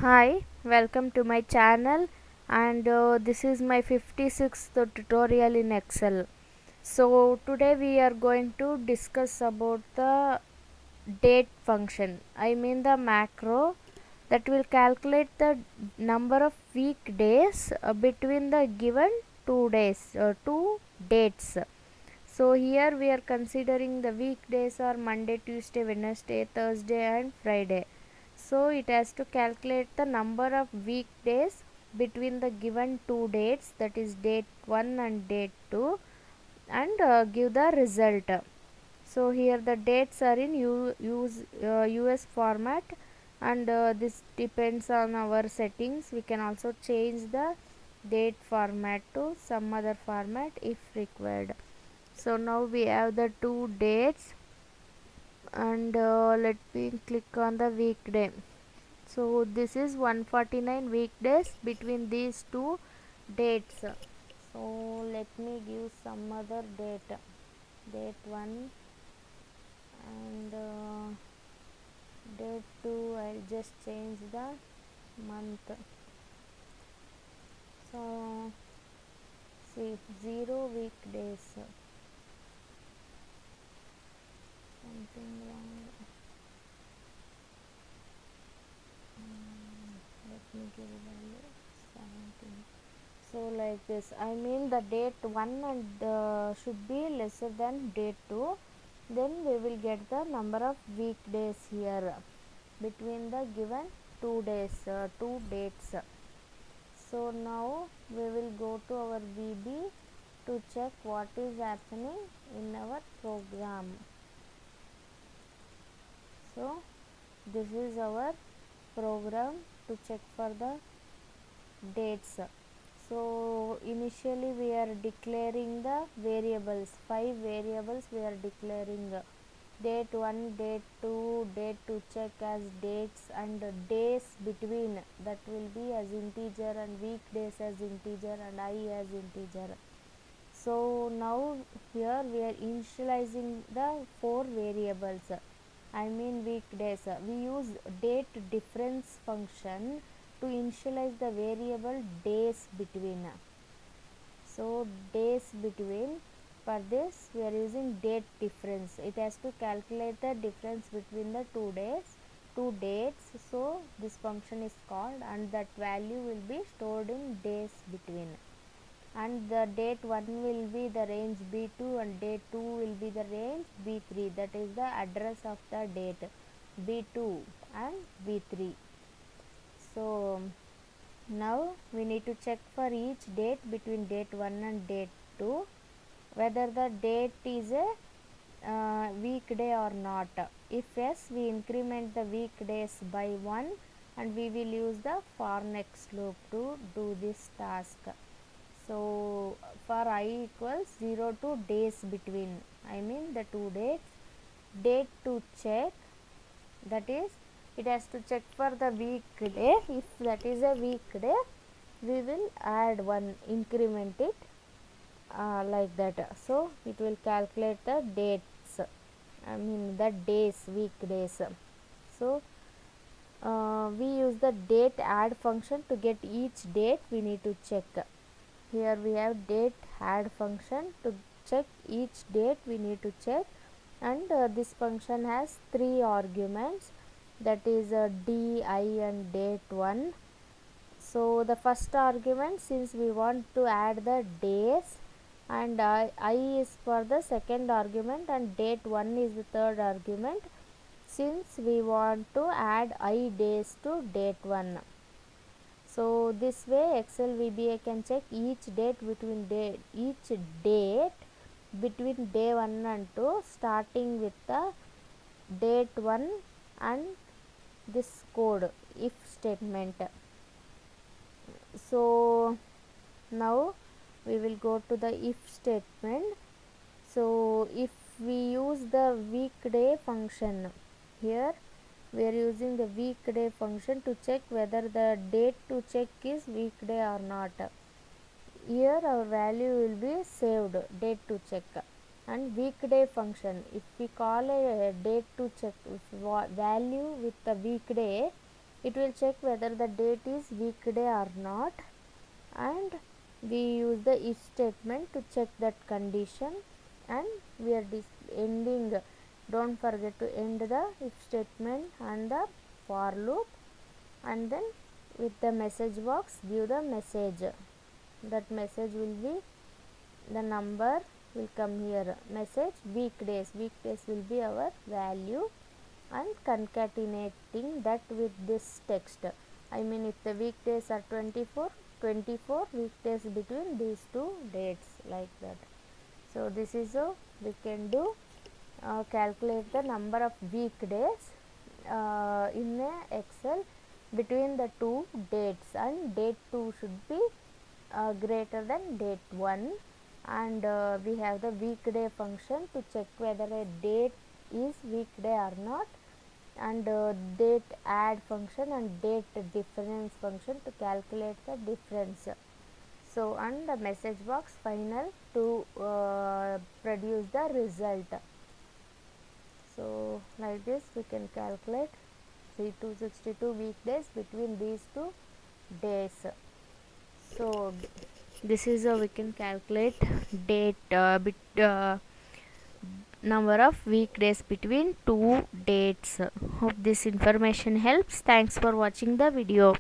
Hi, welcome to my channel, and this is my 56th tutorial in Excel. So today we are going to discuss about the date function. I mean the macro that will calculate the number of weekdays between the given two dates. So here we are considering the weekdays are Monday, Tuesday, Wednesday, Thursday and Friday. So it has to calculate the number of weekdays between the given two dates, that is date 1 and date 2, and give the result. So here the dates are in US format, and this depends on our settings. We can also change the date format to some other format if required. So now we have the two dates, and let me click on the weekday. So this is 149 weekdays between these two dates. So let me give some other date, date 1 and date 2. I'll just change the month. So see, 0 weekdays, something wrong. Let me give a value 17. So like this, I mean the date 1 and should be lesser than date 2, then we will get the number of weekdays here between the given two dates. So now we will go to our VB to check what is happening in our program. So this is our program to check for the dates. So initially we are declaring the variables, 5 variables we are declaring: date 1, date 2, date to check as dates, and days between, that will be as integer, and weekdays as integer, and I as integer. So now here we are initializing the 4 variables, I mean weekdays. We use date difference function to initialize the variable days between. So days between, for this we are using date difference. It has to calculate the difference between the two dates. So this function is called, and that value will be stored in days between. And the date 1 will be the range B2, and date 2 will be the range B3. That is the address of the date B2 and B3. So now we need to check for each date between date 1 and date 2 whether the date is a weekday or not. If yes, we increment the weekdays by 1, and we will use the for next loop to do this task. So for I equals 0 to days between, I mean the two dates, date to check, that is it has to check for the weekday. If that is a weekday, we will add 1, increment it like that. So it will calculate the dates, I mean the days, weekdays. So we use the date add function to get each date we need to check. Here we have date add function to check each date we need to check, and this function has 3 arguments, that is D, I and date 1. So the first argument, since we want to add the days, and I is for the second argument, and date 1 is the third argument, since we want to add I days to date 1. So this way Excel VBA can check each date between day 1 and 2, starting with the date 1 and this code if statement. So now we will go to the if statement. So if we use the weekday function, here we are using the weekday function to check whether the date to check is weekday or not. Here our value will be saved, date to check. And weekday function, if we call a date to check value with the weekday, it will check whether the date is weekday or not, and we use the if statement to check that condition, and we are ending, don't forget to end the if statement and the for loop, and then with the message box give the message. That message will be, the number will come here, message weekdays will be our value, and concatenating that with this text. I mean, if the weekdays are 24 weekdays between these two dates, like that. So this is how we can do calculate the number of weekdays in a Excel between the two dates, and date 2 should be greater than date 1, and we have the weekday function to check whether a date is weekday or not, and date add function and date difference function to calculate the difference. So, and the message box final to produce the result. So, like this we can calculate 262 weekdays between these two days. So, this is how we can calculate date number of weekdays between two dates. Hope this information helps. Thanks for watching the video.